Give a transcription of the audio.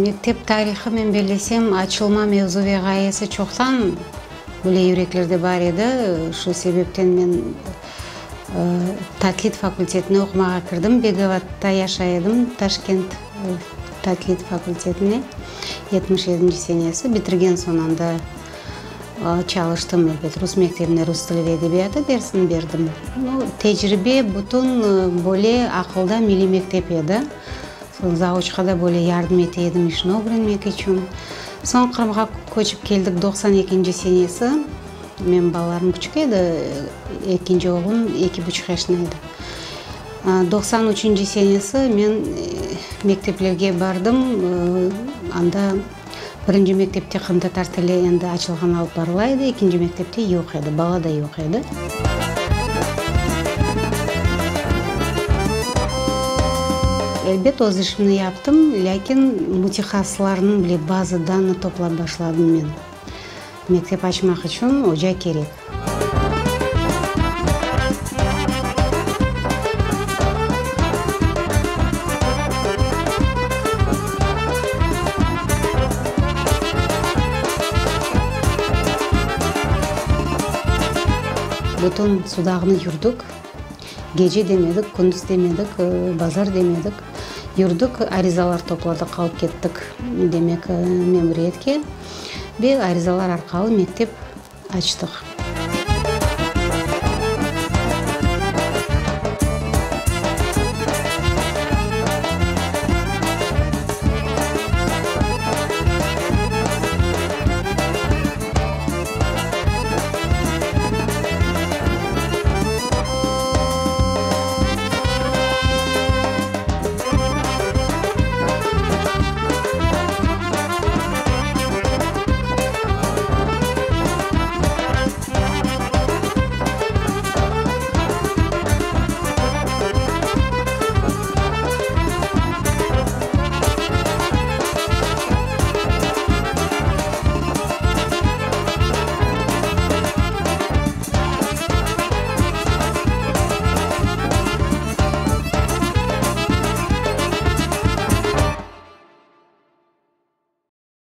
Мектеп тарихы мен белесем ачылма мевзуге гаясы чоктан бөле юреклерде бар еді. Шу себептен мен Татлит факультетіне оқымаға кірдім. Беговатта яшайдым, Ташкент Татлит факультетіне 77 сенесі бітірген сонанда çalıştım elbet. Rus мектебіне рус тілі ve edebiyatı dersin бердім. Тәжірибе бүтін бөле ақылда милли мектеп еді. Завучқа да бөле ярдым етедім, ішін öğrenmek için. Son Қырымға көчіп келдік 92 сенесі. Мен балаларым küçük еді, екінші оғым 2,5 yaşında еді. 93 сенесі мен мектеплерге бардым. Анда бірінші мектепте қымтатар тілі енді ашылған алып барылайды, екінші мектепте жоқ еді, бала да жоқ еді. Elbet öz işimni yaptım, lakin mutixassızlarının bile bazı данный toplap başladım men. Mektep açmak için hoca gerek. Bütün sudağını yurduk. Gece demedik, gündüz demedik, bazar demedik. Yurduk, arizalar topladık, alıp kettik demek memuriyetke. Ve arizalar arkalı mektep açtık.